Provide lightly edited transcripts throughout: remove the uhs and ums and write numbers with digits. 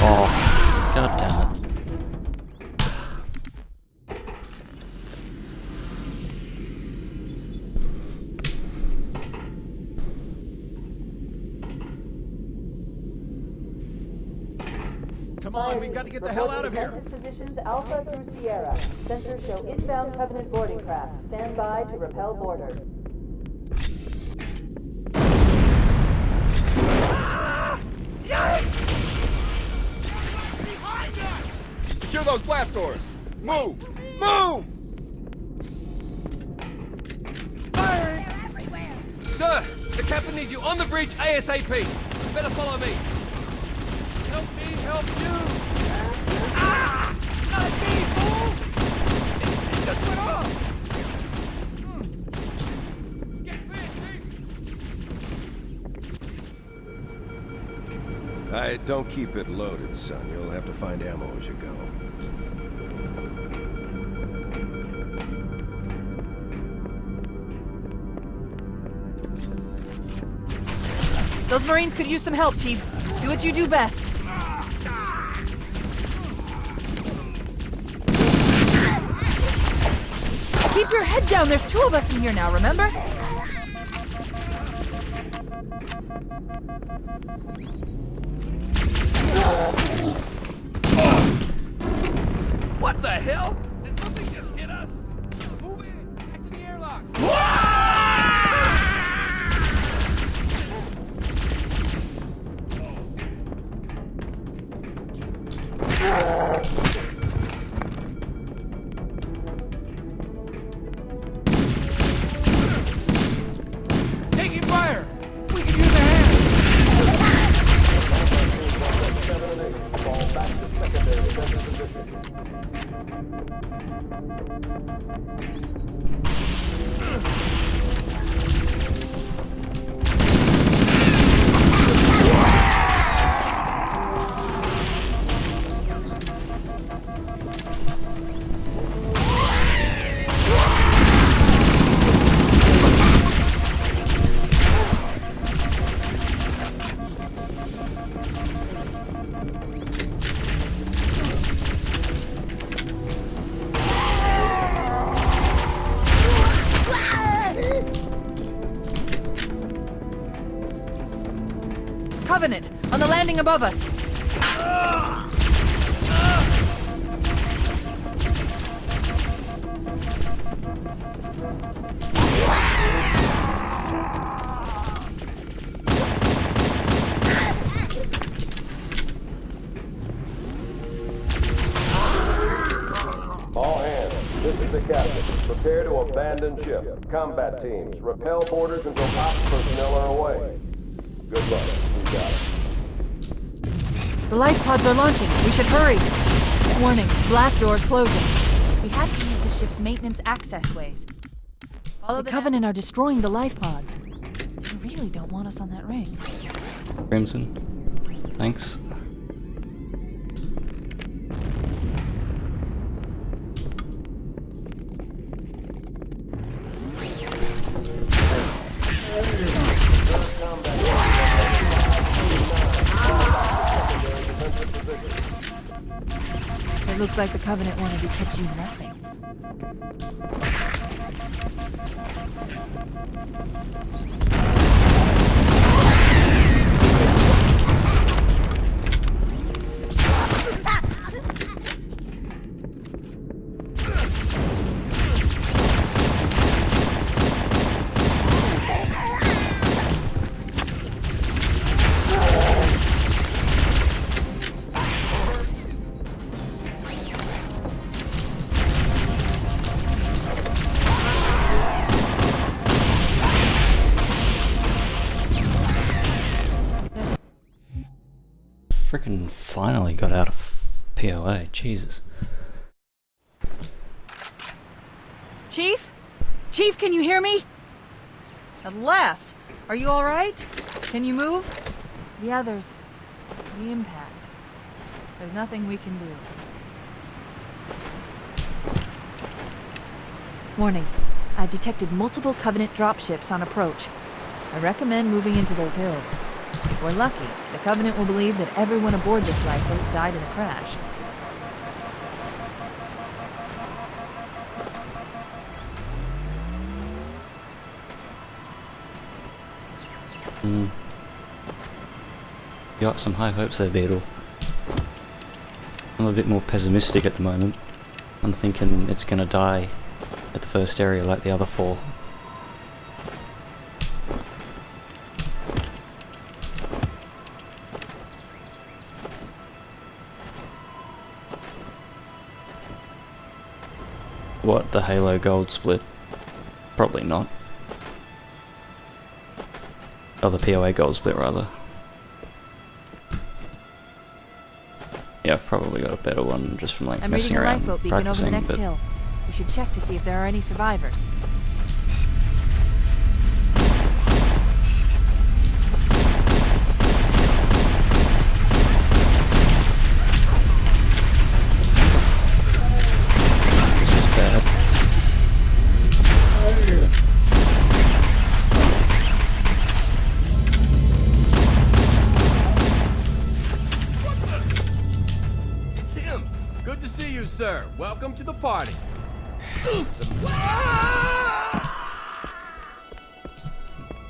Oh, god damn it. Come on, we've got to get the hell out of here. Positions Alpha through Sierra. Sensors show inbound Covenant boarding craft. Stand by to repel boarders. Yikes! Secure those blast doors! Move! Move! Firing! Sir, the captain needs you on the bridge ASAP. You better follow me. Help me help you! Ah! Not me, fool! It just went off! Get clear, Chief! Alright, don't keep it loaded, son. You'll have to find ammo as you go. Those Marines could use some help, Chief. Do what you do best. Keep your head down. There's two of us in here now, remember? What the hell? Did something just hit us? Move in! Back to the airlock! Taking fire! We can use a hand! Covenant, on the landing above us. All hands, this is the captain. Prepare to abandon ship. Combat teams, repel boarders until ops personnel are away. Good luck. We got it. The life pods are launching. We should hurry. Warning, blast doors closing. We have to use the ship's maintenance access ways. The Covenant are destroying the life pods. They really don't want us on that ring. Crimson. Thanks. It looks like the Covenant wanted to catch you napping. Frickin' finally got out of POA, Jesus. Chief? Chief, can you hear me? At last! Are you alright? Can you move? Yeah, there's the impact. There's nothing we can do. Warning. I've detected multiple Covenant dropships on approach. I recommend moving into those hills. If we're lucky, the Covenant will believe that everyone aboard this lifeboat died in a crash. You got some high hopes there, Beetle. I'm a bit more pessimistic at the moment. I'm thinking it's gonna die at the first area like the other 4. What, the Halo gold split? Probably not. Oh, the POA gold split rather. Yeah, I've probably got a better one just from like I'm messing reading a around lifeboat beacon over the practicing, next but hill. We should check to see if there are any survivors. this is bad. It's him. Good to see you, sir. Welcome to the party.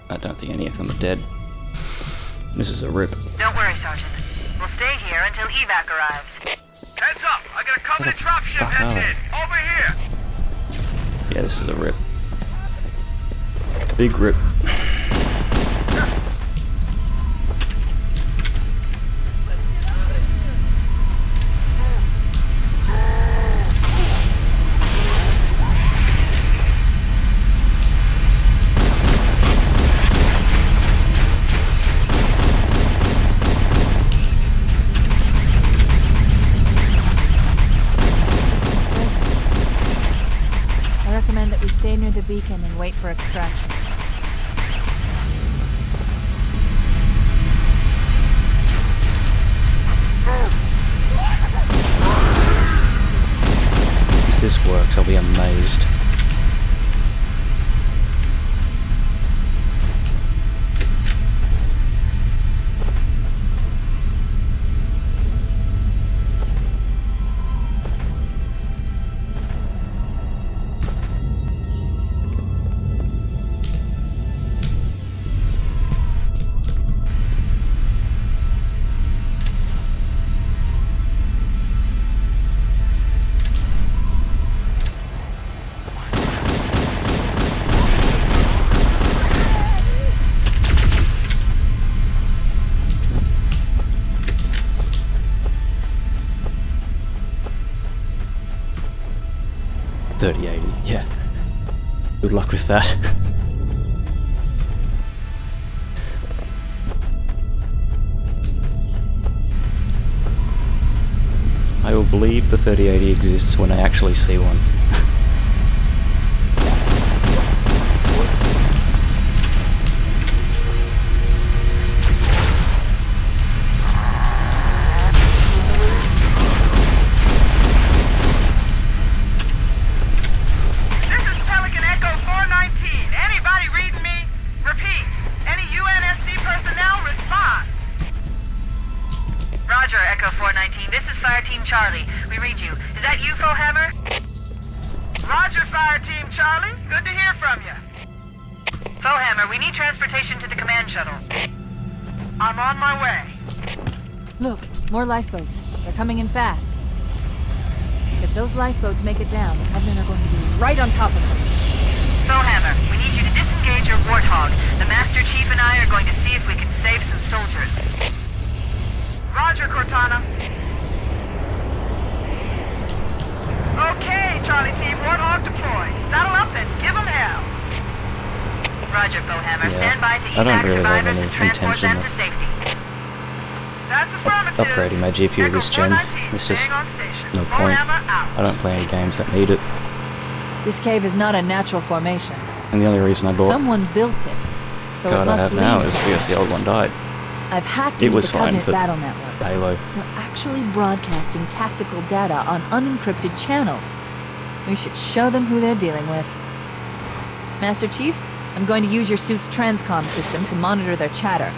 I don't think any of them are dead. This is a rip. Don't worry, Sergeant. We'll stay here until evac arrives. Heads up! I got a Covenant What the dropship fuck heading are in. Over here. Yeah, this is a rip. Big rip. I recommend that we stay near the beacon and wait for extraction. If this works, I'll be amazed. Yeah. Good luck with that. I will believe the 3080 exists when I actually see one. This is Pelican Echo 419. Anybody reading me? Repeat. Any UNSC personnel respond. Roger, Echo 419. This is Fire Team Charlie. We read you. Is that you, Fohammer? Roger, Fire Team Charlie. Good to hear from you. Fohammer, we need transportation to the command shuttle. I'm on my way. Look, more lifeboats. They're coming in fast. If those lifeboats make it down, the Covenant are going to be right on top of them. Fohammer, we need you to disengage your Warthog. The Master Chief and I are going to see if we can save some soldiers. Roger, Cortana. Okay, Charlie Team, Warthog deployed. Saddle up and give them hell. Roger, Fohammer. Yeah, Stand by to I don't evac really have survivors any and transport intention them to of safety. That's affirmative. upgrading my GPU this gen. It's just no point. I don't play any games that need it. This cave is not a natural formation. And the only reason I bought Someone built it. So the it card I must have now lead is somewhere. because the old one died. I've hacked It into was the fine Covenant for battle network. Halo. We're actually broadcasting tactical data on unencrypted channels. We should show them who they're dealing with. Master Chief, I'm going to use your suit's transcom system to monitor their chatter.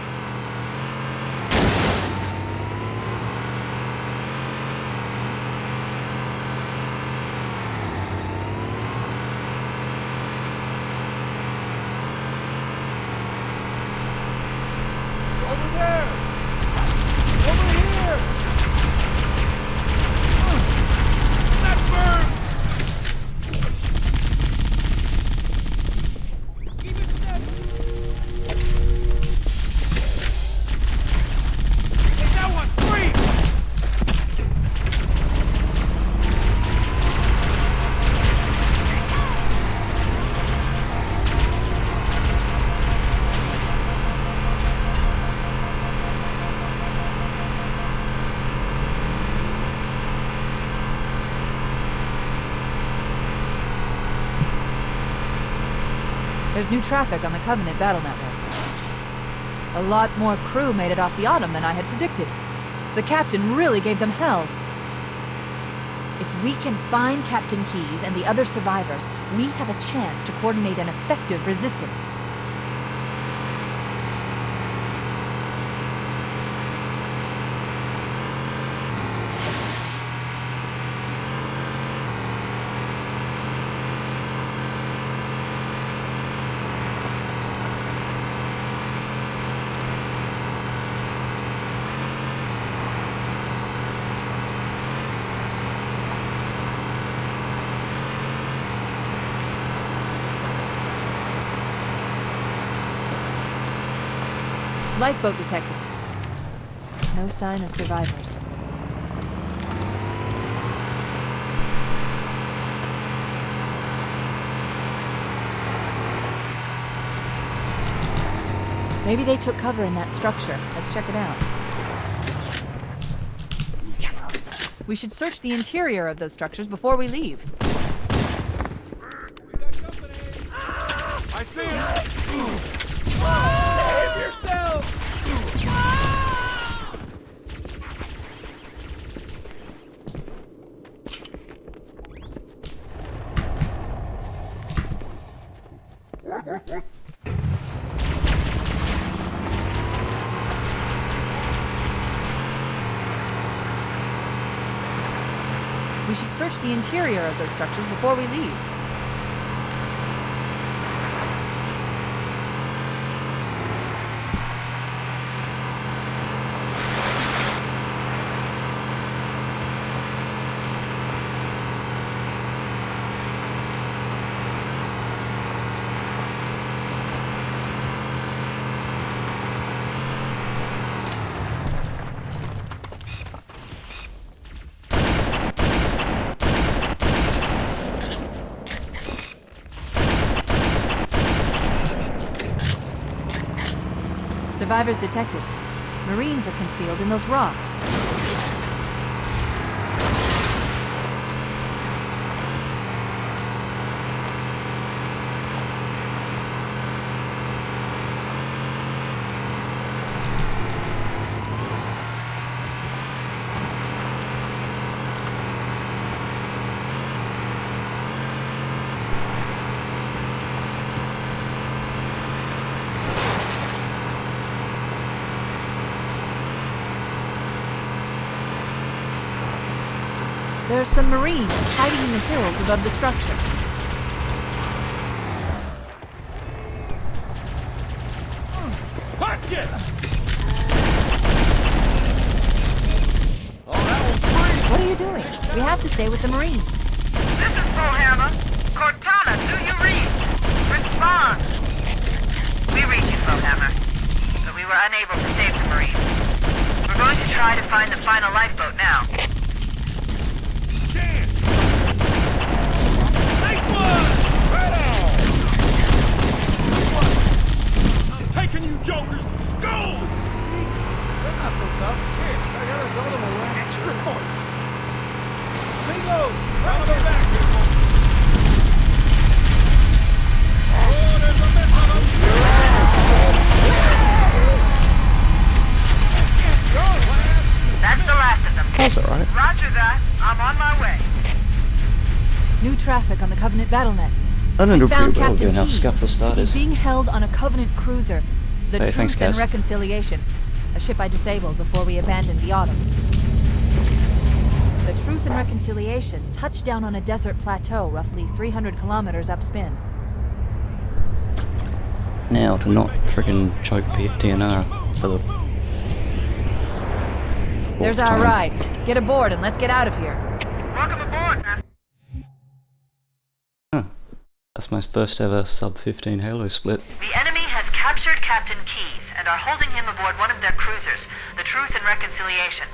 There's new traffic on the Covenant battle network. A lot more crew made it off the Autumn than I had predicted. The captain really gave them hell. If we can find Captain Keyes and the other survivors, we have a chance to coordinate an effective resistance. Lifeboat detected. No sign of survivors. Maybe they took cover in that structure. Let's check it out. We should search the interior of those structures before we leave. I see him! Save yourself! We should search the interior of those structures before we leave. Survivors detected. Marines are concealed in those rocks. There are some Marines hiding in the hills above the structure. Watch it! Oh, that was free! What are you doing? We have to stay with the Marines. This is Pohammer. Cortana, do you read? Respond! We read you, Pohammer. But we were unable to save the Marines. We're going to try to find the final lifeboat now. Taking you jokers to school! See? They're not so tough. Here, I got a double away. Extra point. Bingo! Round the back, people! Oh, there's a mess of them! Go, class! That's the last of them. That's alright. Roger that. I'm on my way. New traffic on the Covenant BattleNet. I don't know We found pretty well Captain given how Keyes. scuffed the start He's is. being held on a Covenant cruiser. The Hey, Truth thanks, and Cass. Reconciliation, a ship I disabled before we abandoned the Autumn. The Truth and Reconciliation touched down on a desert plateau roughly 300 kilometers upspin. Now to not frickin' choke TNR for the There's fourth our time. ride. Get aboard and let's get out of here. Welcome aboard, Master. That's my first ever sub-15 Halo split. The enemy has captured Captain Keyes and are holding him aboard one of their cruisers, the Truth and Reconciliation.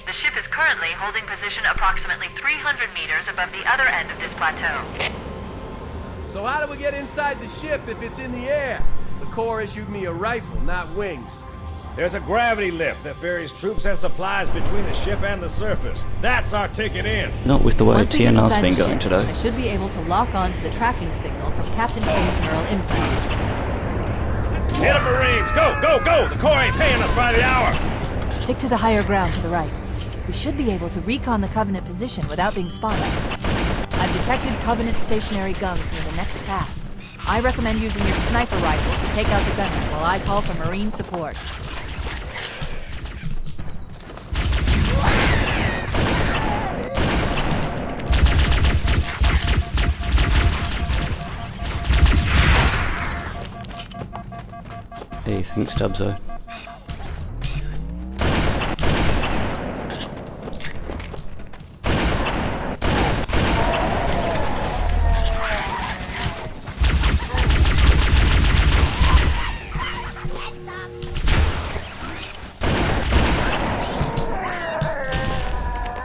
The ship is currently holding position approximately 300 meters above the other end of this plateau. So how do we get inside the ship if it's in the air? The Corps issued me a rifle, not wings. There's a gravity lift that ferries troops and supplies between the ship and the surface. That's our ticket in. Not with the way Once we get TNR's inside been the going ship, today. I should be able to lock on to the tracking signal from Captain King's neural implants. Hit 'em, Marines! Go, go, go! The Corps ain't paying us by the hour! Stick to the higher ground to the right. We should be able to recon the Covenant position without being spotted. I've detected Covenant stationary guns near the next pass. I recommend using your sniper rifle to take out the gunmen while I call for Marine support. Hey, thanks, Dubzo.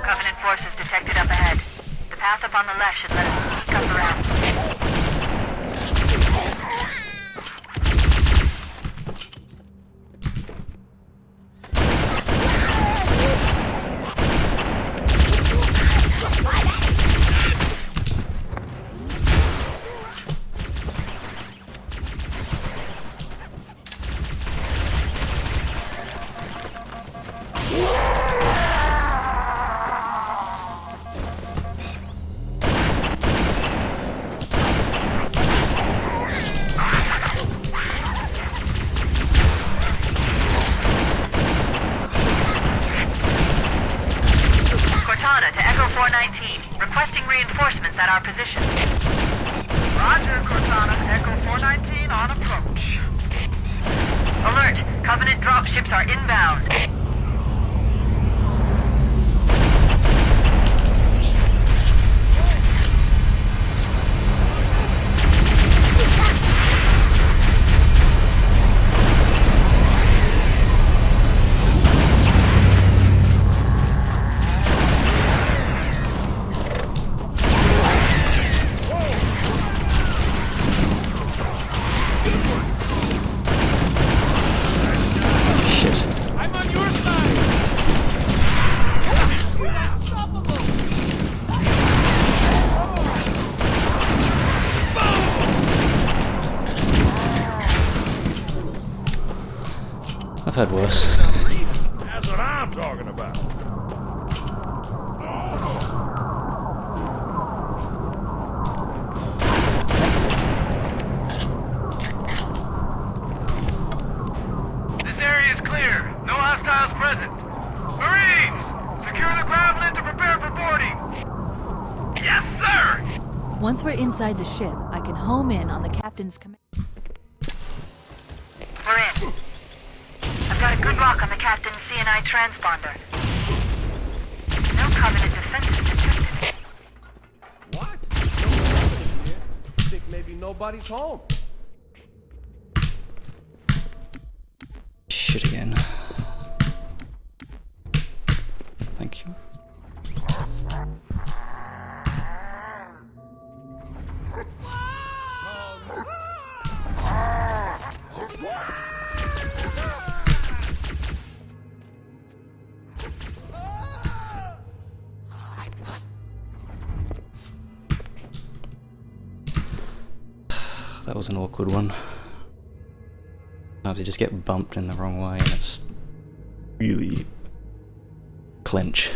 Covenant forces detected up ahead. The path up on the left should let us sneak up around. Cortana to Echo 419, requesting reinforcements at our position. Roger, Cortana. Echo 419 on approach. Alert! Covenant dropships are inbound. Shit. I'm on your side! We're unstoppable! I've had worse. That's what I'm talking about. This area is clear. No hostiles present. Marines! Secure the gravelin to prepare for boarding! Yes, sir! Once we're inside the ship, I can home in on the captain's command. We're in. I've got a good lock on the captain's CNI transponder. No Covenant defenses detected. What? No evidence here. Think maybe nobody's home. Shit again. Thank you. That was an awkward one. I just get bumped in the wrong way and it's really clench.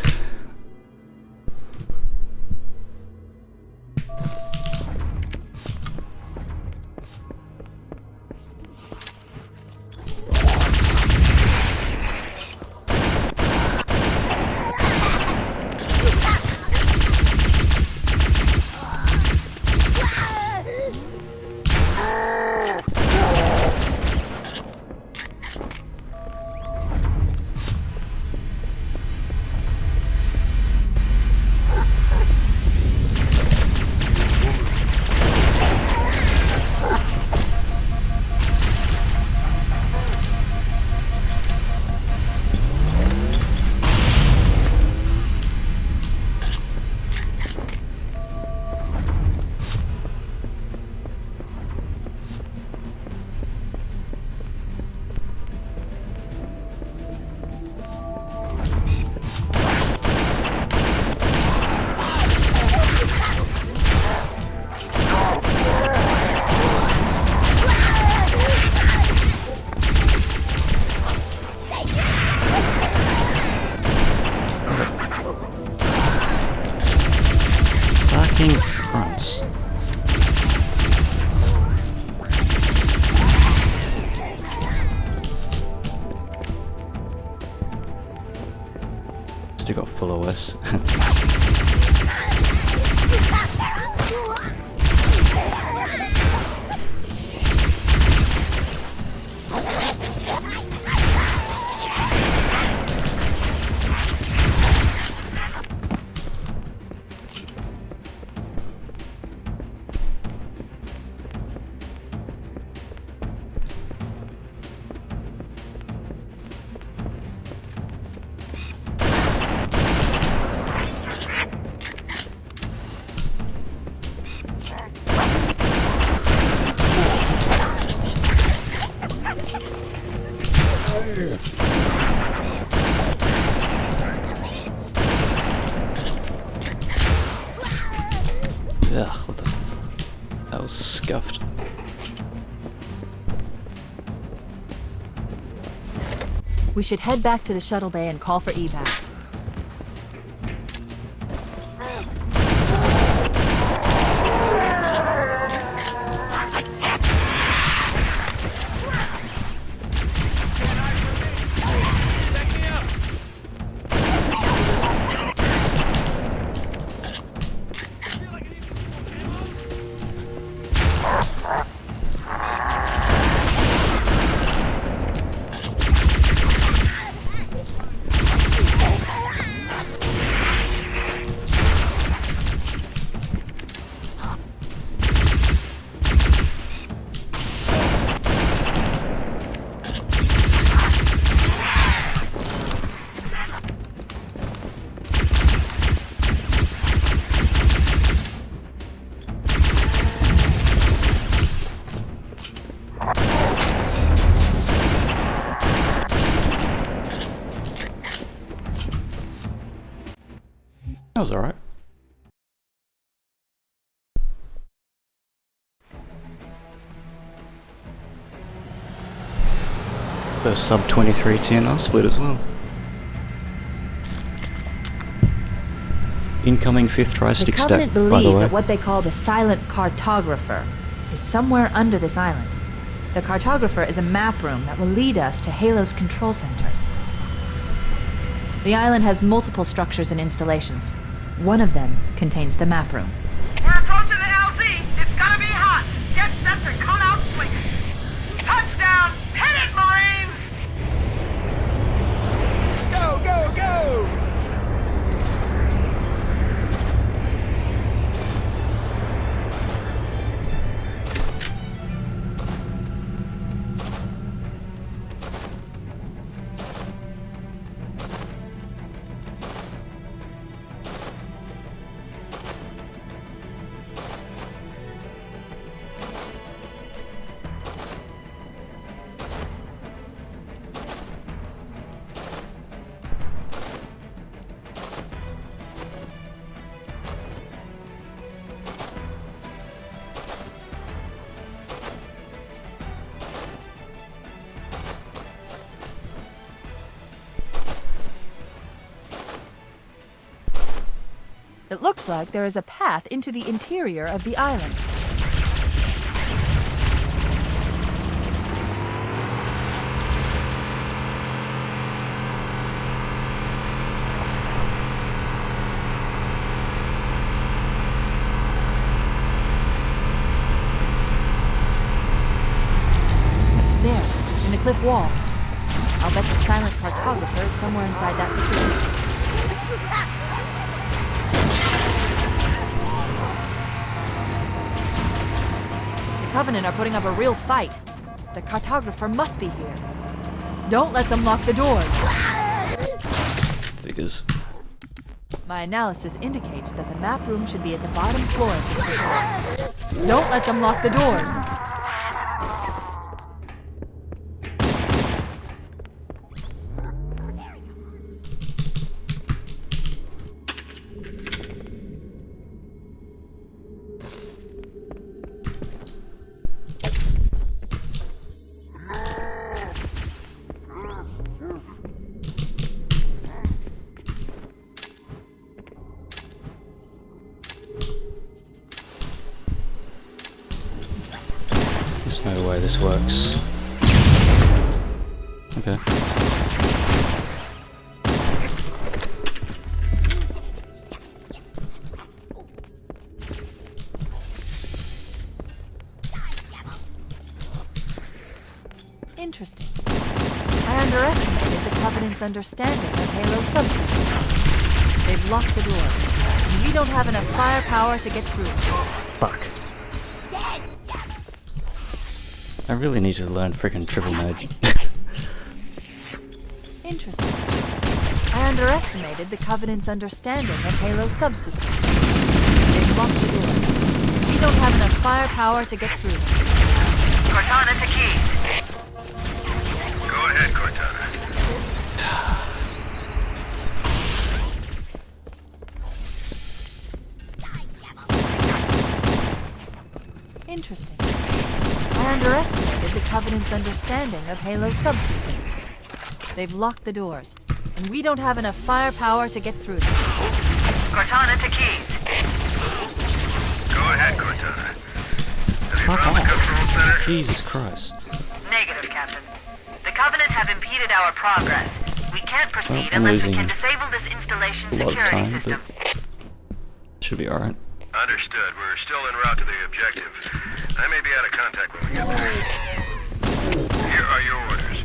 fucking Christ. Still got full OS. Ugh, what the f- that was scuffed. We should head back to the shuttle bay and call for evac. That was alright. The sub 23 TNR split as well. Incoming 5th tri-stick stack, Covenant by the believe way. that what they call the silent cartographer is somewhere under this island. The cartographer is a map room that will lead us to Halo's control center. The island has multiple structures and installations. One of them contains the map room. We're approaching the LZ. It's gonna be hot. Get set to come out swinging. Touchdown! Hit it, Marines! Go, go, go! It looks like there is a path into the interior of the island. There, in the cliff wall. I'll bet the silent cartographer is somewhere inside that facility. The Covenant are putting up a real fight. The cartographer must be here. Don't let them lock the doors. Figures. My analysis indicates that the map room should be at the bottom floor of this facility. Don't let them lock the doors. There's no way this works. Okay. Interesting. I underestimated the Covenant's understanding of Halo subsystems. They've locked the doors, and we don't have enough firepower to get through. Fuck. I really need to learn freaking triple mode. Interesting. I underestimated the Covenant's understanding of Halo subsystems. They've locked the doors. We don't have enough firepower to get through. Cortana to Keys. Go ahead, Cortana. Interesting. I underestimated the Covenant's understanding of Halo subsystems. They've locked the doors, and we don't have enough firepower to get through them. Cortana to Keys. Go ahead, Cortana. Have you Fuck found the off. control center? Jesus Christ. Negative, Captain. The Covenant have impeded our progress. We can't proceed I'm unless we losing can disable this installation's a lot of security time, system. but should be alright. Understood. We're still en route to the objective. I may be out of contact when we get there. Here are your orders.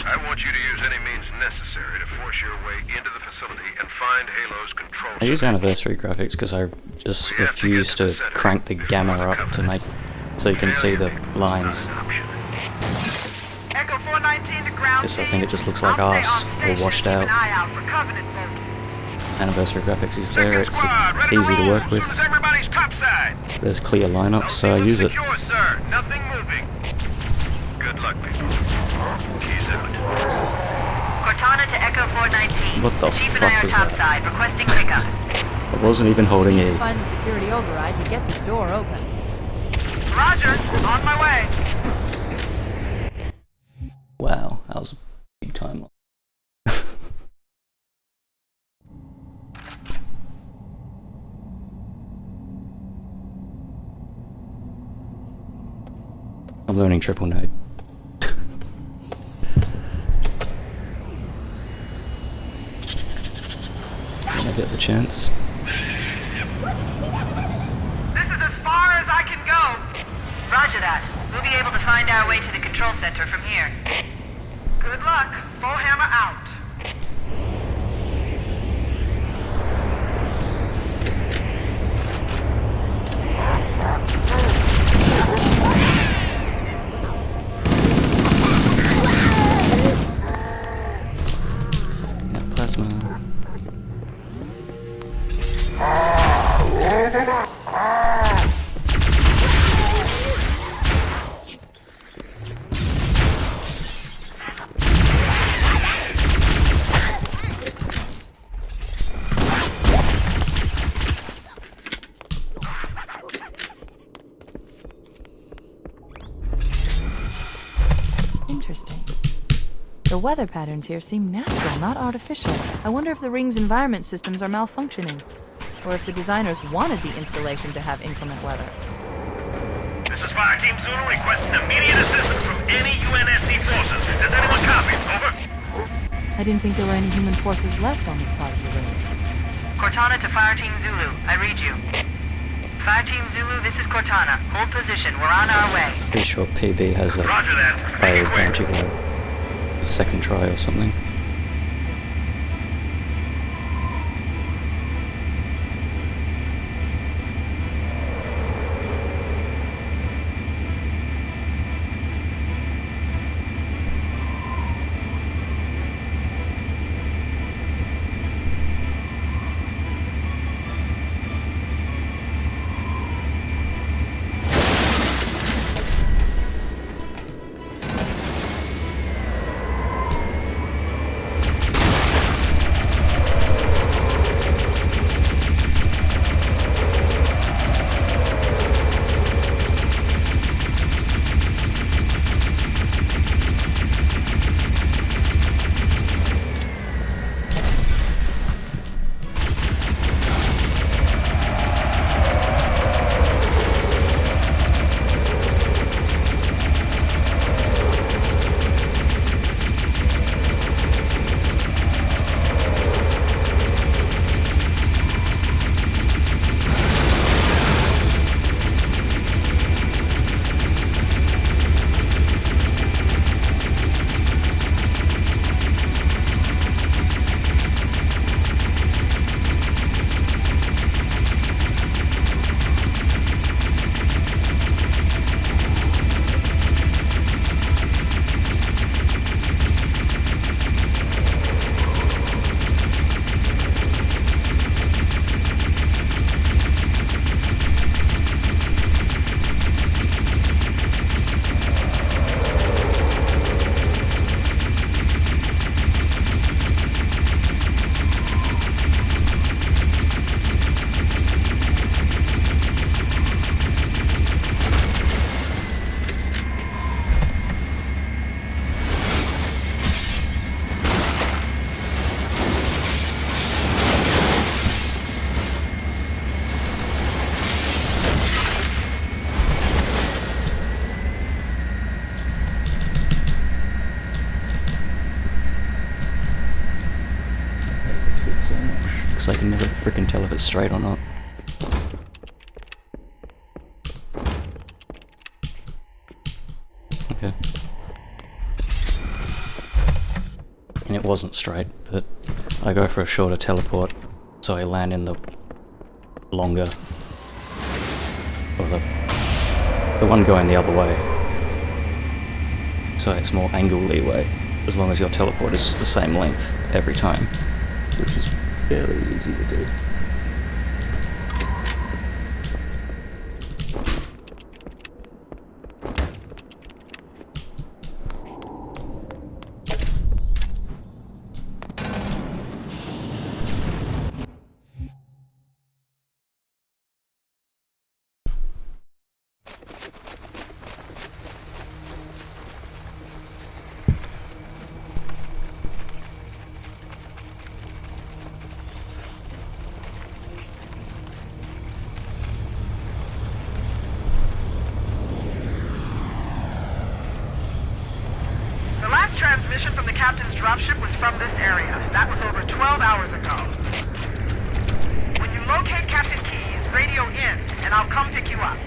I want you to use any means necessary to force your way into the facility and find Halo's control I use center. anniversary graphics because I just We have to refuse get to to the center crank the before gamma the up to Covenant. make so you can see the lines. Echo 419 to ground. Yes, I think it just looks like arse or washed out. Keep an eye out for Covenant focus. Anniversary graphics is there, it's easy to work with. Everybody's topside. There's clear lineups, so I use it. Secure, sir. Nothing moving. Good luck, people. Keys out. Cortana to Echo 419. What the Keep an fuck eye on was that? topside, requesting pickup. I wasn't even holding E. Find the security override to get this door open. Roger, on my way. Wow, that was a big time. I'm learning triple note. When I get the chance. This is as far as I can go. Roger that. We'll be able to find our way to the control center from here. Good luck. Bullhammer out. Yeah, plasma. Interesting. The weather patterns here seem natural, not artificial. I wonder if the ring's environment systems are malfunctioning, or if the designers wanted the installation to have inclement weather. This is Fire Team Zulu requesting immediate assistance from any UNSC forces. Does anyone copy? Over. I didn't think there were any human forces left on this part of the ring. Cortana to Fire Team Zulu. I read you. Fire Team Zulu, this is Cortana. Hold position. We're on our way. Pretty sure PB has a Roger that. failed Make it bounty quick. glide. Second try or something. so I can never frickin' tell if it's straight or not. Okay. And it wasn't straight, but I go for a shorter teleport, so I land in the longer, or the one going the other way. So it's more angle leeway, as long as your teleport is the same length every time, which is fairly easy to do. The last transmission from the captain's dropship was from this area. That was over 12 hours ago. When you locate Captain Keyes, radio in, and I'll come pick you up.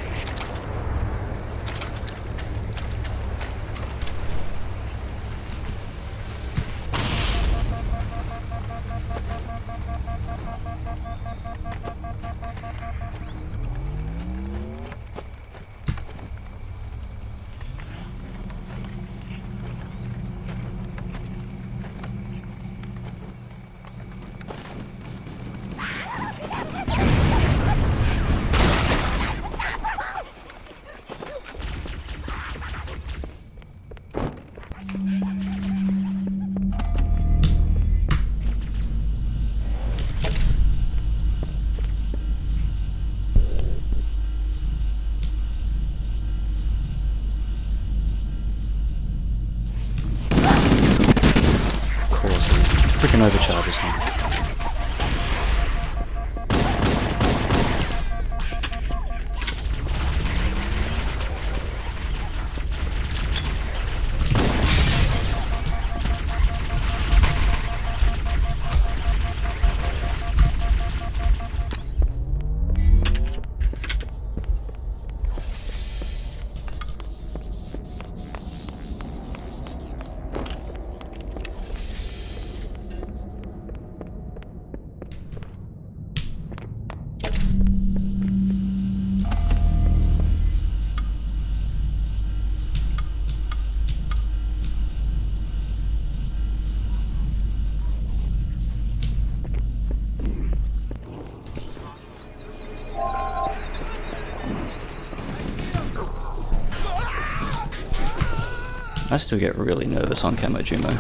Freaking overcharges him. I still get really nervous on Camo Jumo.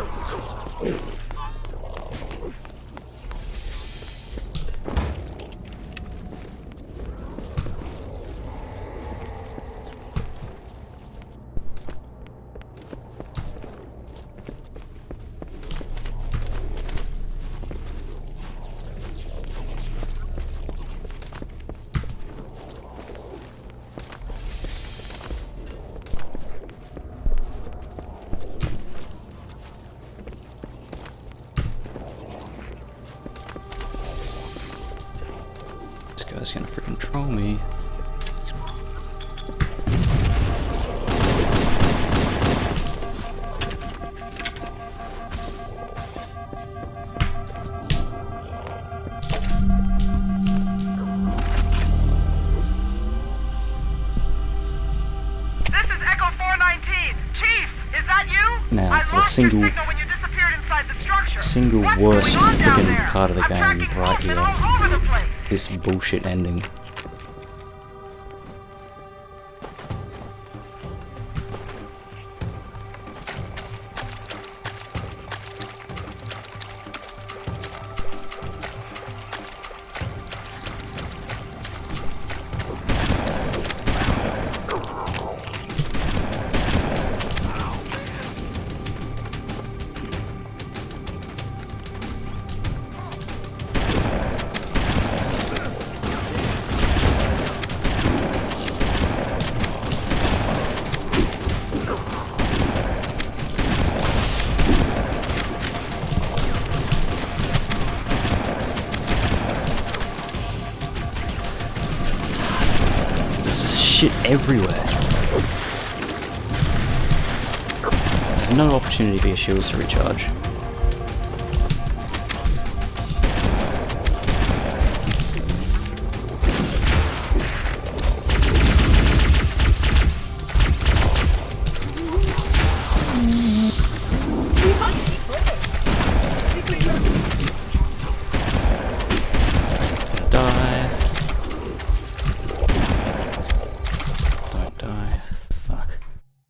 Guy's gonna freaking troll me. This is Echo 419. Chief, is that you? Now, I for the lost your single signal when you disappeared inside the structure. single What's worst going on down freaking there? part of the I'm game tracking right movement here. all over the place. This bullshit ending. shit everywhere. There's no opportunity for your shields to recharge.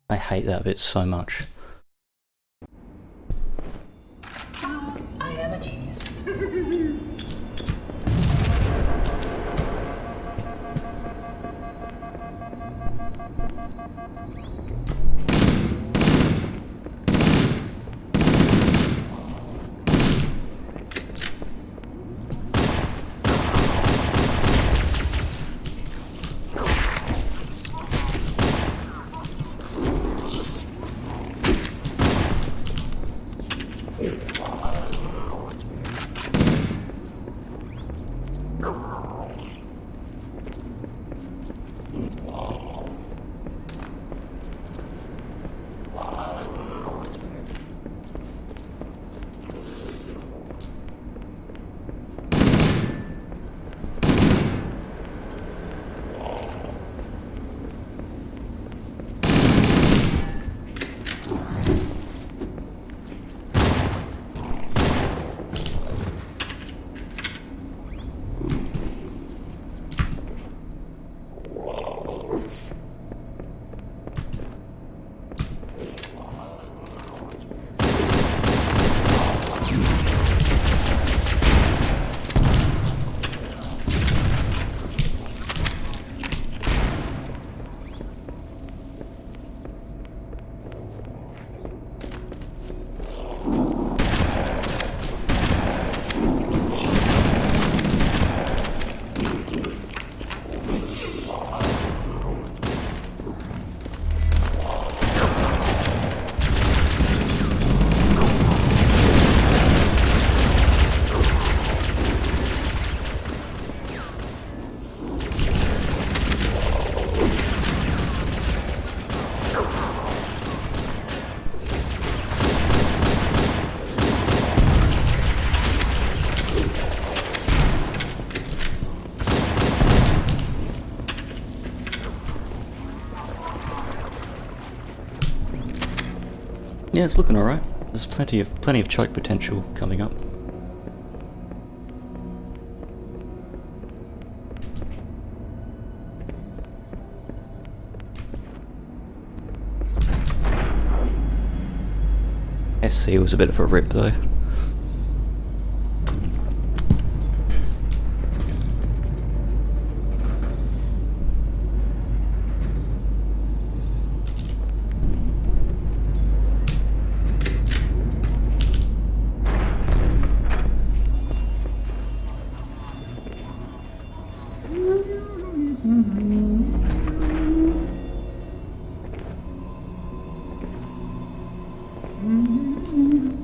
I hate that bit so much. I am a genius. Yeah, it's looking alright. There's plenty of choke potential coming up. SC was a bit of a rip though.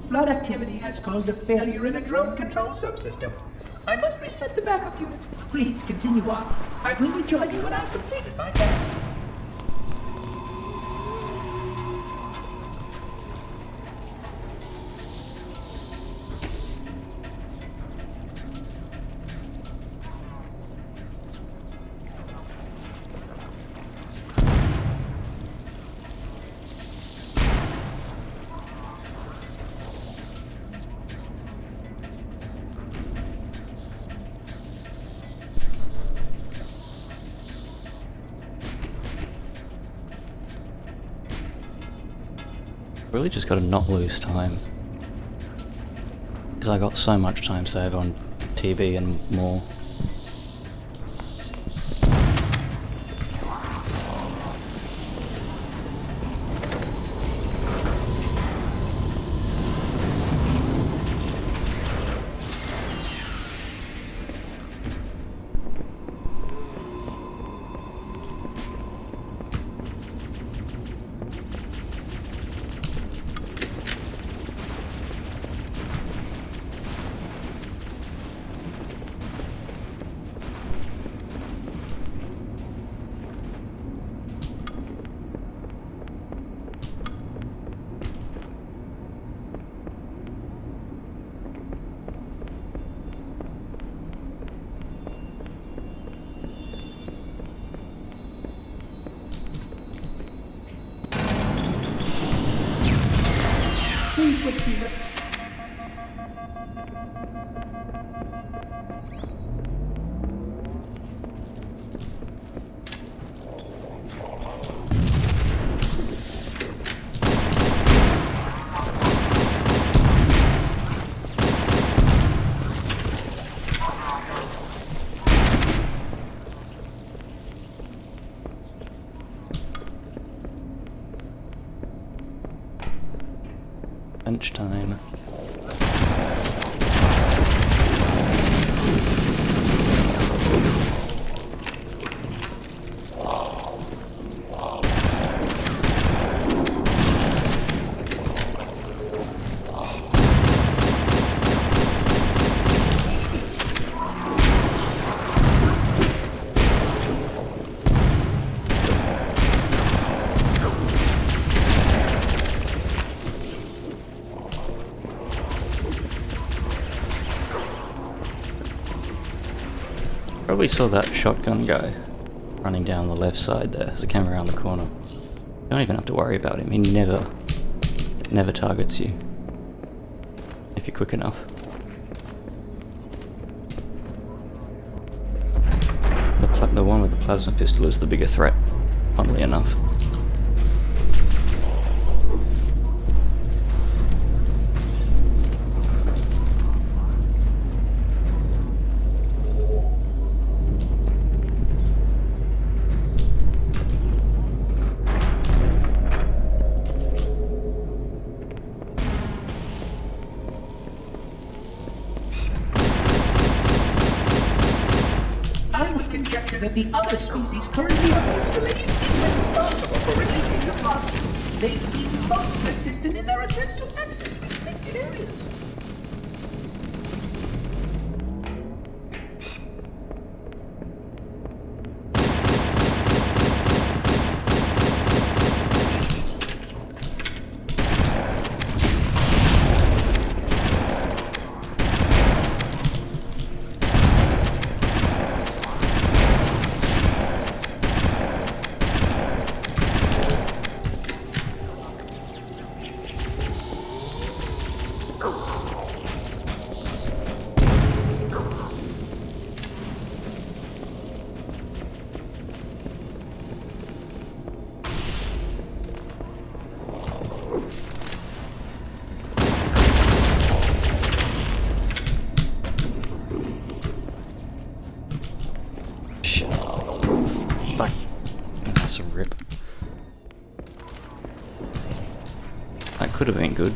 Flood activity has caused a failure in a drone control subsystem. I must reset the backup unit. Please continue on. I will rejoin you when I've completed my task. Really just gotta not lose time. Because I got so much time save on TB and more. Bench time. Probably saw that shotgun guy running down the left side there as it came around the corner. You don't even have to worry about him. He never targets you if you're quick enough. The one with the plasma pistol is the bigger threat, funnily enough. That the other species currently on the installation is responsible for releasing the plasma. They seem most persistent in their attempts to access restricted areas. Fuck. That's a rip. That could have been good.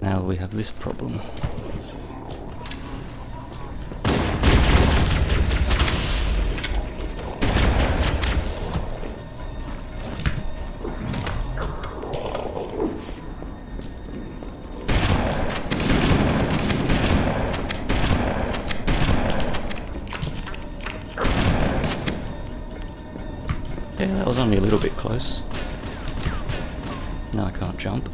Now we have this problem. Yeah, that was only a little bit close. Now I can't jump.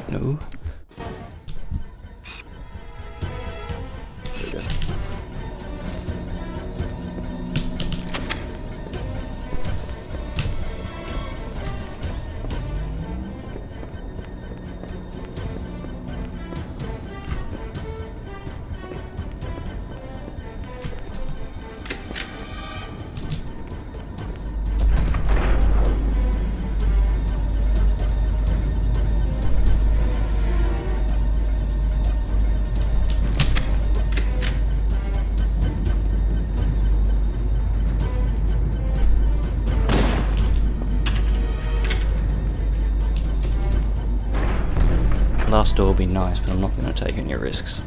No. There we go. last door would be nice, but I'm not going to take any risks.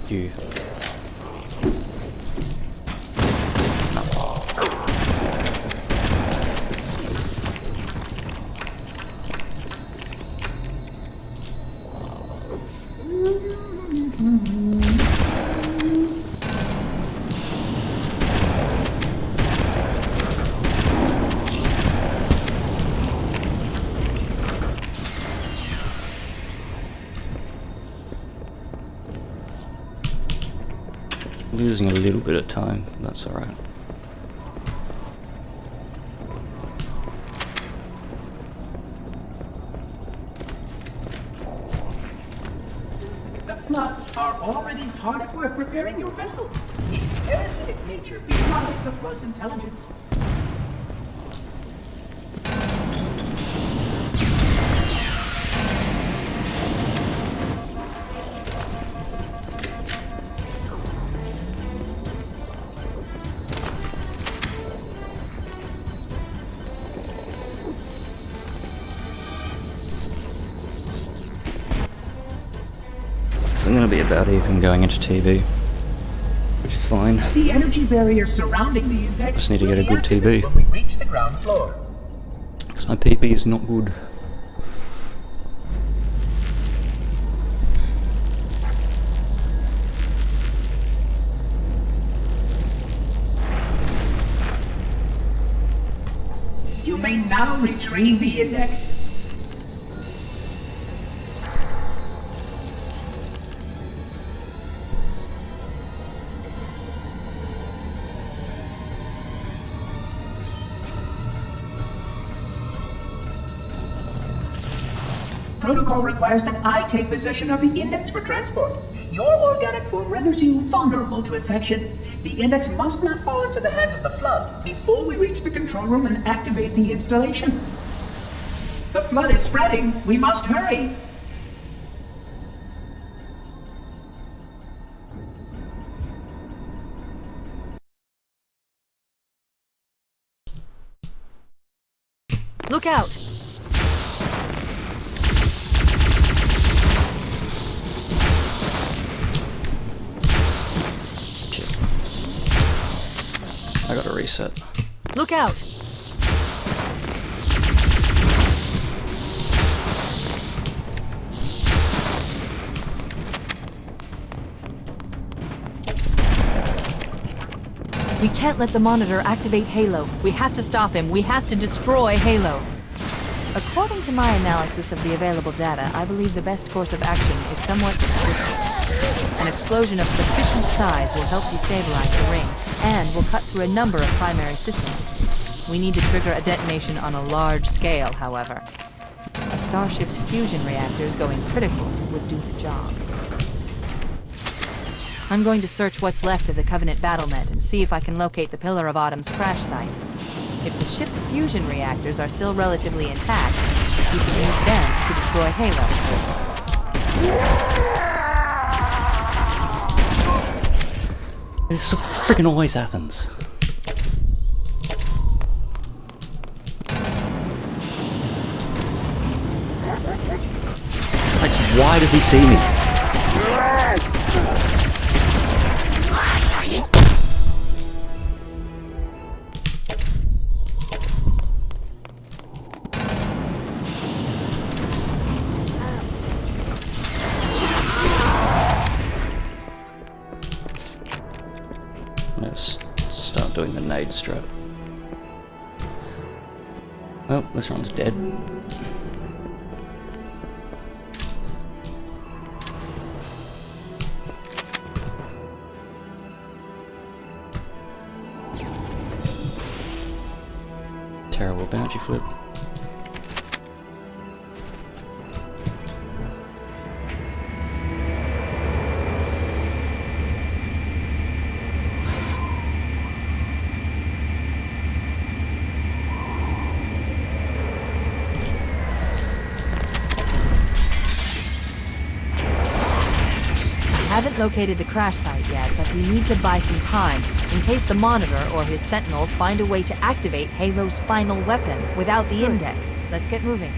You. Losing a little bit of time, that's alright. The Flood are already hard at work repairing your vessel. Its parasitic nature belies the Flood's intelligence. I'm going to be about even going into TV, which is fine. The energy barrier surrounding the index Just need to will get a be good activated TV. when we reach the ground floor. Because my PP is not good. You may now retrieve the index. Protocol requires that I take possession of the index for transport. Your organic form renders you vulnerable to infection. The index must not fall into the hands of the Flood before we reach the control room and activate the installation. The Flood is spreading. We must hurry. Look out! I gotta reset. Look out! We can't let the monitor activate Halo. We have to stop him. We have to destroy Halo. According to my analysis of the available data, I believe the best course of action is somewhat different. An explosion of sufficient size will help destabilize the ring, and will cut through a number of primary systems. We need to trigger a detonation on a large scale, however. A starship's fusion reactors going critical would do the job. I'm going to search what's left of the Covenant battlement and see if I can locate the Pillar of Autumn's crash site. If the ship's fusion reactors are still relatively intact, we can use them to destroy Halo. This freaking always happens. Like, why does he see me? Let's start doing the nade strut. Well, this one's dead. Terrible bouncy flip. Haven't located the crash site yet, but we need to buy some time in case the Monitor or his Sentinels find a way to activate Halo's final weapon without the Index. Let's get moving.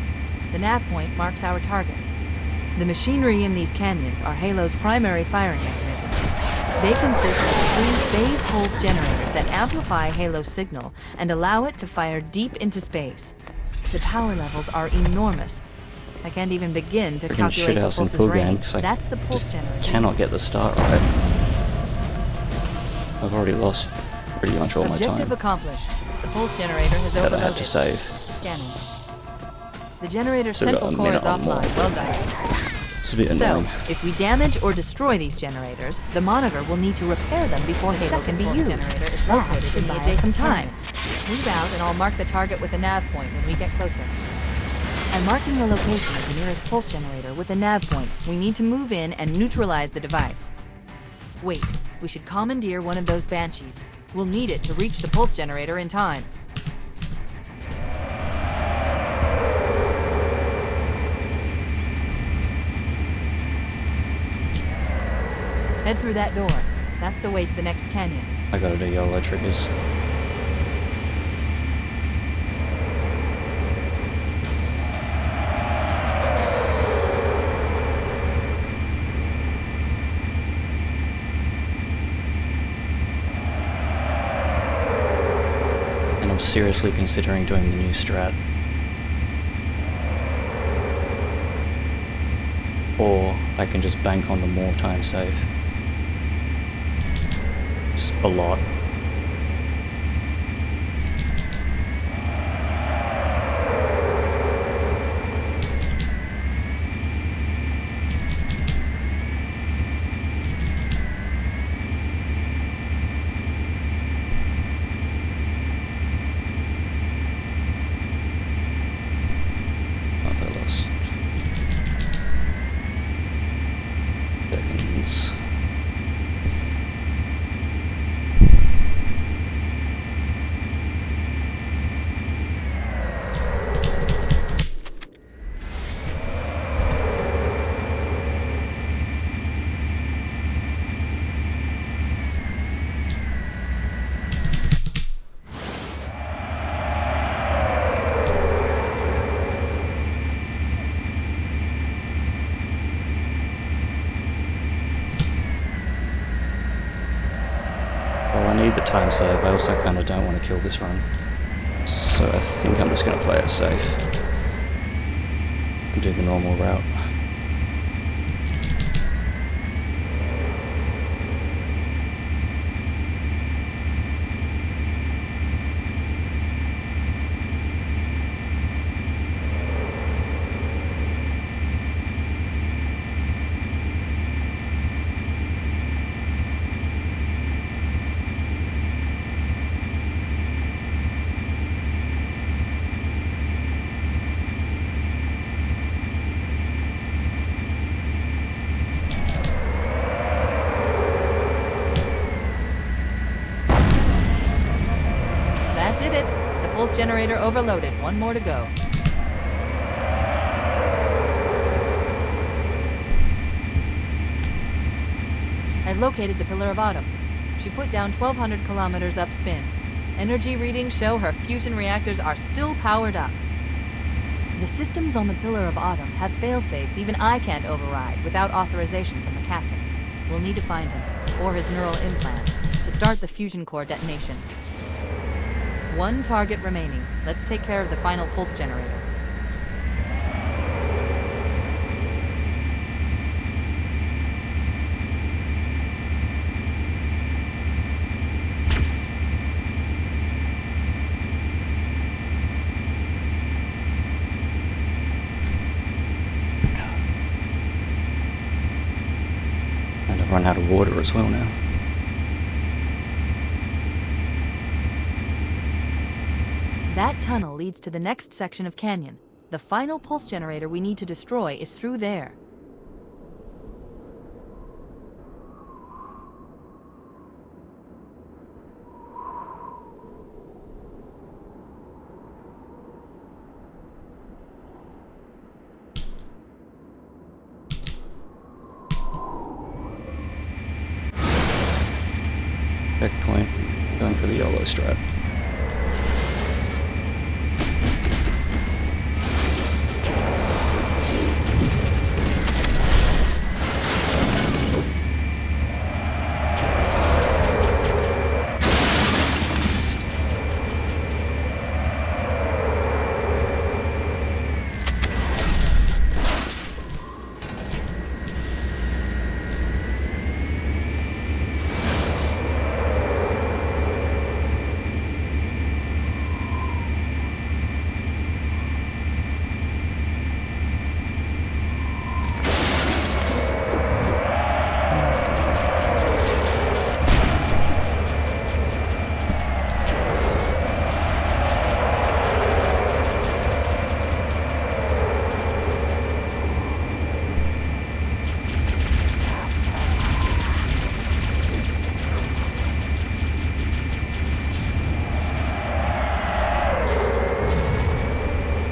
The nav point marks our target. The machinery in these canyons are Halo's primary firing mechanisms. They consist of 3 phase pulse generators that amplify Halo's signal and allow it to fire deep into space. The power levels are enormous. I can't even begin to Freaking calculate the shithouse in pulse's full game, range. 'cause I That's the pulse just generator. cannot get the start right. I've already lost pretty much all my Objective time accomplished. The pulse generator has that I overloaded. had to save. Scanning. The generator's Still got central a core is minute or more. offline. Well done. It's a bit So, annoying. if we damage or destroy these generators, the Monitor will need to repair them before Halo can be used. Generator is located in the adjacent time. Move out and I'll mark the target with a nav point when we get closer. I'm marking the location of the nearest pulse generator with a nav point. We need to move in and neutralize the device. Wait, we should commandeer one of those Banshees. We'll need it to reach the pulse generator in time. Head through that door. That's the way to the next canyon. I gotta do YOLO triggers. And I'm seriously considering doing the new strat. Or I can just bank on the more time save. It's a lot. Oh, I lost seconds. Well, I need the time save. I also kind of don't want to kill this run. So I think I'm just going to play it safe. And do the normal route. That did it. The pulse generator overloaded. One more to go. I've located the Pillar of Autumn. She put down 1,200 kilometers upspin. Energy readings show her fusion reactors are still powered up. The systems on the Pillar of Autumn have fail-safes even I can't override without authorization from the captain. We'll need to find him, or his neural implants, to start the fusion core detonation. One target remaining. Let's take care of the final pulse generator. run out of water as well now. That tunnel leads to the next section of canyon. The final pulse generator we need to destroy is through there. Checkpoint, going for the yellow strat.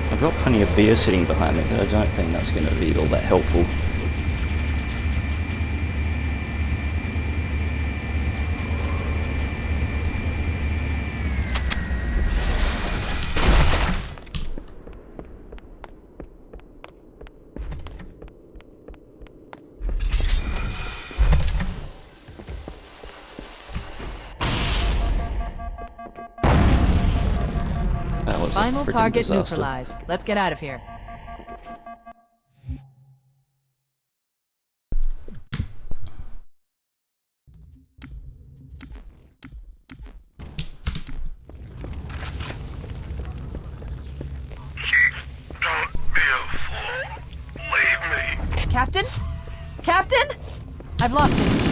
I've got plenty of beer sitting behind me, but I don't think that's going to be all that helpful. That was Final a freaking target disaster. neutralized. Let's get out of here. Don't be a fool. Leave me. Captain? Captain? I've lost it.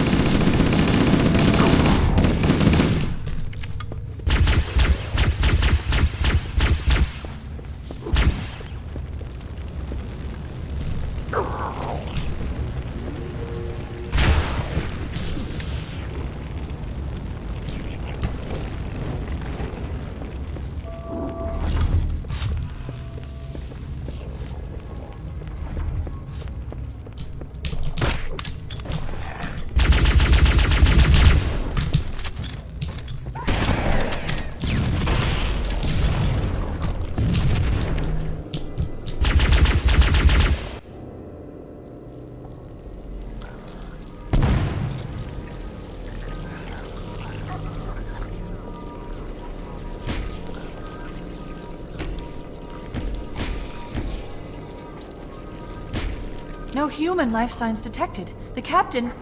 No human life signs detected. The captain,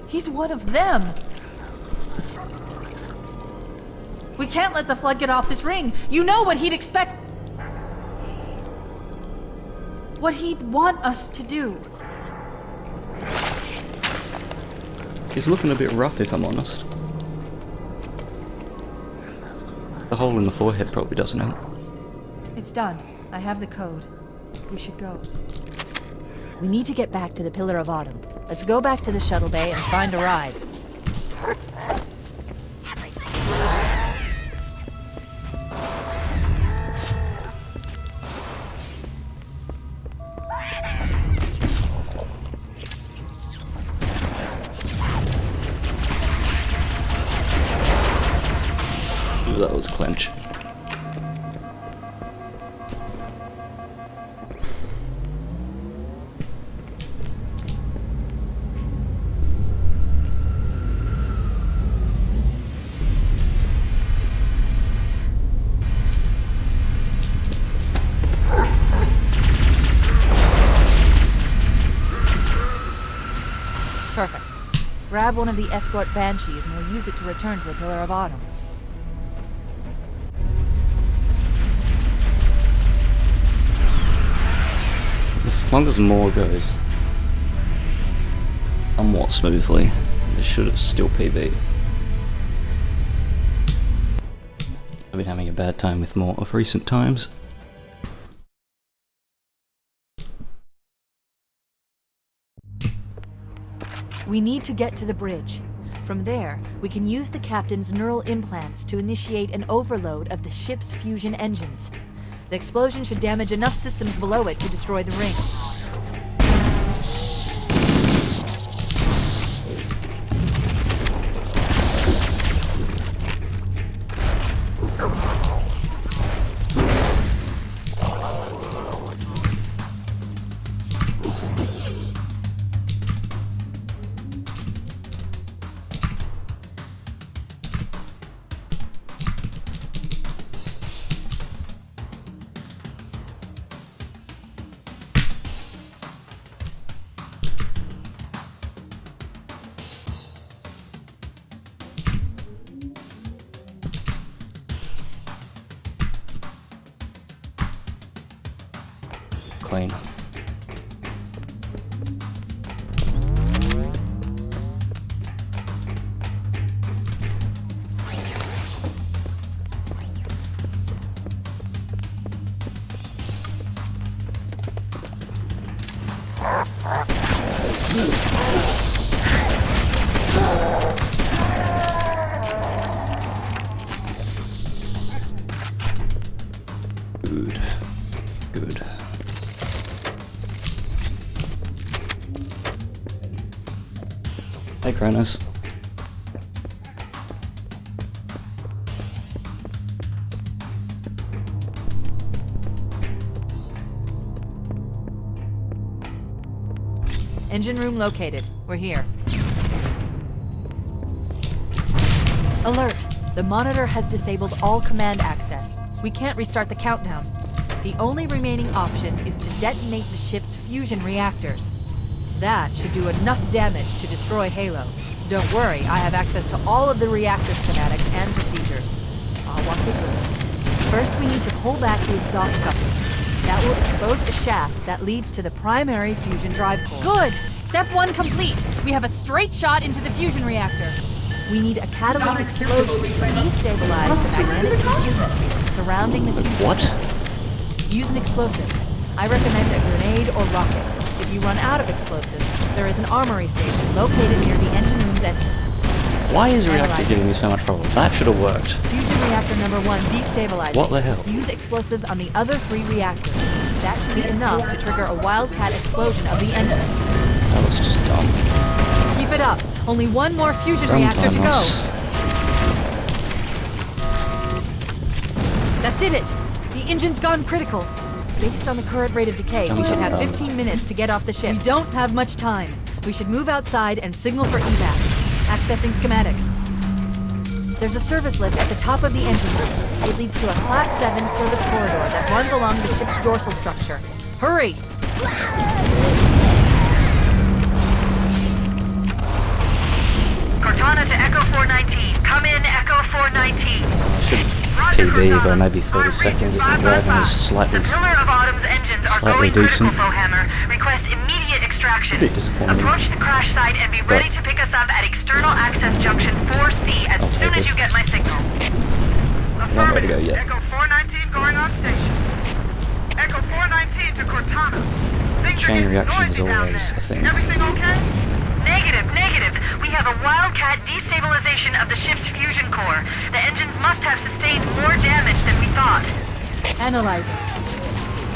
he's one of them. We can't let the flood get off this ring. You know what he'd expect. What he'd want us to do. He's looking a bit rough, if I'm honest. The hole in the forehead probably doesn't help. It's done. I have the code. We should go. We need to get back to the Pillar of Autumn. Let's go back to the shuttle bay and find a ride. Ooh, that was clench. Perfect. Grab one of the escort banshees and we'll use it to return to the Pillar of Autumn. As long as more goes somewhat smoothly. This should still PB. I've been having a bad time with more of recent times. We need to get to the bridge. From there, we can use the captain's neural implants to initiate an overload of the ship's fusion engines. The explosion should damage enough systems below it to destroy the ring. Clean. Good. Good. Hey, Kronos. Engine room located. We're here. Alert! The monitor has disabled all command access. We can't restart the countdown. The only remaining option is to detonate the ship's fusion reactors. That should do enough damage to destroy Halo. Don't worry, I have access to all of the reactor schematics and procedures. I'll walk you through it. First, we need to pull back the exhaust coupling. That will expose a shaft that leads to the primary fusion drive core. Good! Step 1 complete! We have a straight shot into the fusion reactor. We need a catalyst explosion to destabilize the magnetic field surrounding the fusion. What? Use an explosive. I recommend a grenade or rocket. If you run out of explosives, there is an armory station located near the engine room's entrance. Why is reactors giving me so much trouble? That should have worked. Fusion reactor number 1 destabilized. What the hell? Use explosives on the other 3 reactors. That should be enough to trigger a wildcat explosion of the engines. That was just dumb. Keep it up. Only one more fusion Dumb reactor to go. Thomas. That did it. The engine's gone critical. Based on the current rate of decay, we should have 15 minutes to get off the ship. We don't have much time. We should move outside and signal for evac. Accessing schematics. There's a service lift at the top of the engine room. It leads to a Class 7 service corridor that runs along the ship's dorsal structure. Hurry! Cortana to Echo 419. Come in, Echo 419. Should PB by maybe 30 seconds if the driving is slightly The Pillar of Autumn's engines are slightly going decent. critical, Fohammer. Request immediate extraction. Bit disappointing. Approach the crash site and be ready to pick us up at External Access Junction 4C as I'll soon take as it. you get my signal. One way to go yet. Echo 419 going on station. Echo 419 to Cortana. Things Chain are getting reaction is noisy down always there. a thing. Everything okay? Negative, negative. We have a wildcat destabilization of the ship's fusion core. The engines must have sustained more damage than we thought. Analyzing.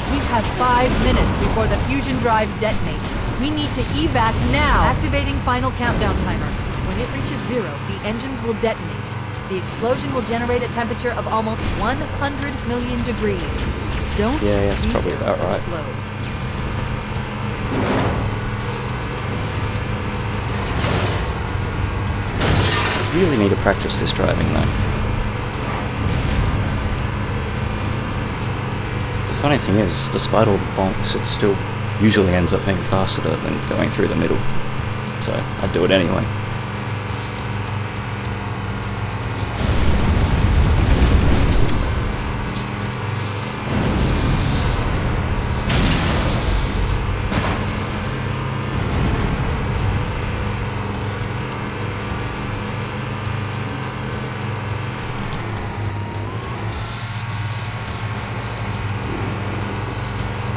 We have 5 minutes before the fusion drives detonate. We need to evac now. Activating final countdown timer. When it reaches 0, the engines will detonate. The explosion will generate a temperature of almost 100 million degrees. Don't Yeah, that's be probably about right. blows. Really need to practice this driving though. The funny thing is, despite all the bonks, it still usually ends up being faster than going through the middle. So I'd do it anyway.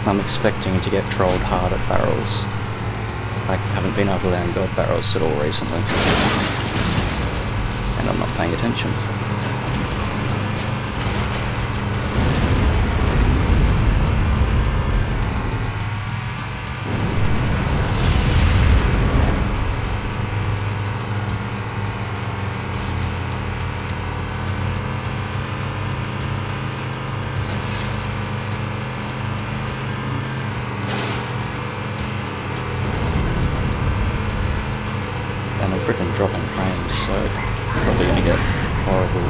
I'm expecting to get trolled hard at barrels. I haven't been able to land god barrels at all recently. And I'm not paying attention. And I'm freaking dropping frames, so I'm probably gonna get horrible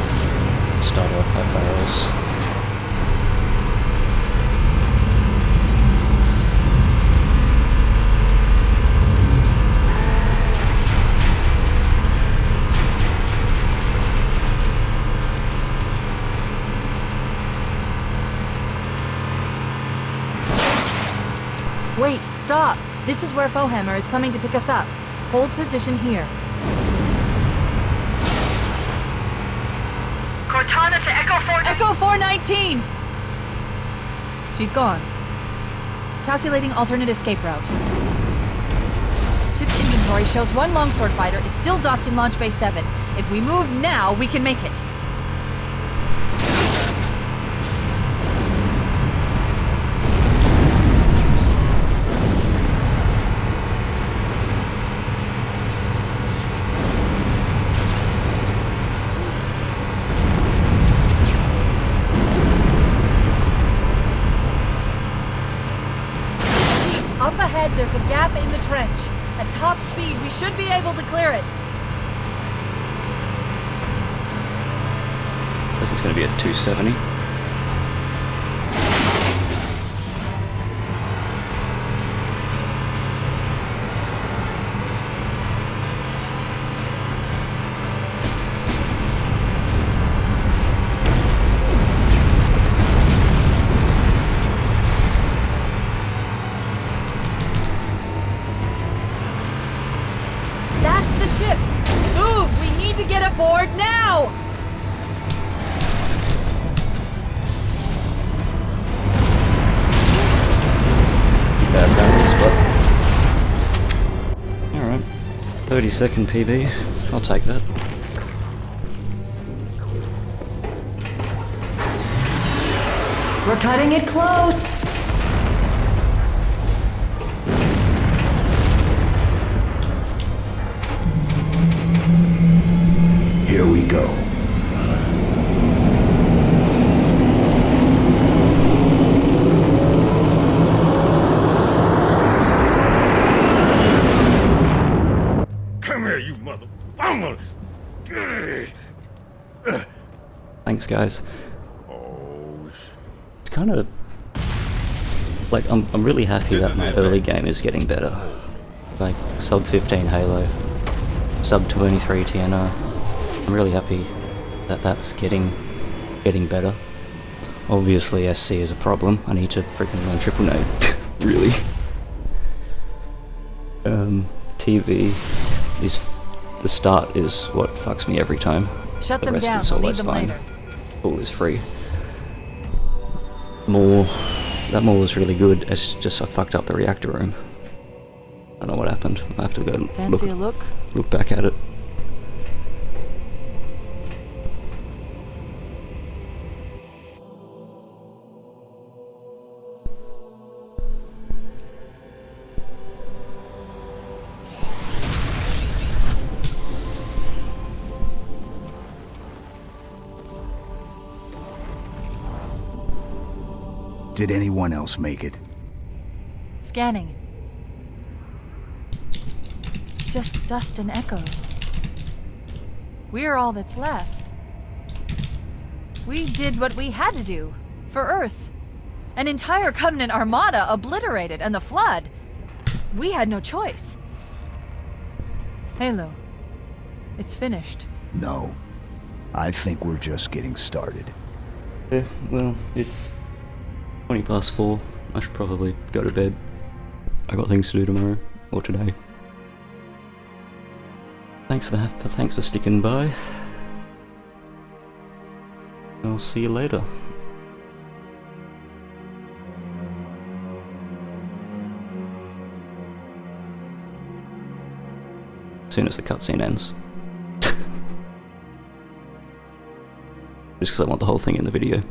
stutter at barrels. Wait, stop! This is where Fohammer is coming to pick us up. Hold position here. Cortana to Echo 4... Echo 419! She's gone. Calculating alternate escape route. Ship's inventory shows one longsword fighter is still docked in Launch Bay 7. If we move now, we can make it. Up ahead, there's a gap in the trench. At top speed, we should be able to clear it. This is going to be at 270. That's the ship! Move! We need to get aboard now! Bad barrels, but... Alright. 30-second PB. I'll take that. We're cutting it close! Here we go. Come here, you mother... Thanks, guys. Oh, It's kind of... Like, I'm really happy that my early game is getting better. Like, sub 15 Halo, sub 23 TNR. I'm really happy that that's getting better. Obviously SC is a problem. I need to freaking learn triple nade. Really. TV is... The start is what fucks me every time. Shut The them rest down, is we'll need always them fine. later. Pool is free. That more was really good. It's just I fucked up the reactor room. I don't know what happened. I have to go Fancy a look? look back at it. Did anyone else make it? Scanning. Just dust and echoes. We're all that's left. We did what we had to do. For Earth. An entire Covenant armada obliterated, and the Flood. We had no choice. Halo. It's finished. No. I think we're just getting started. Yeah, well, it's 4:20. I should probably go to bed. I got things to do tomorrow, or today. Thanks for sticking by. I'll see you later. as soon as the cutscene ends. Just because I want the whole thing in the video.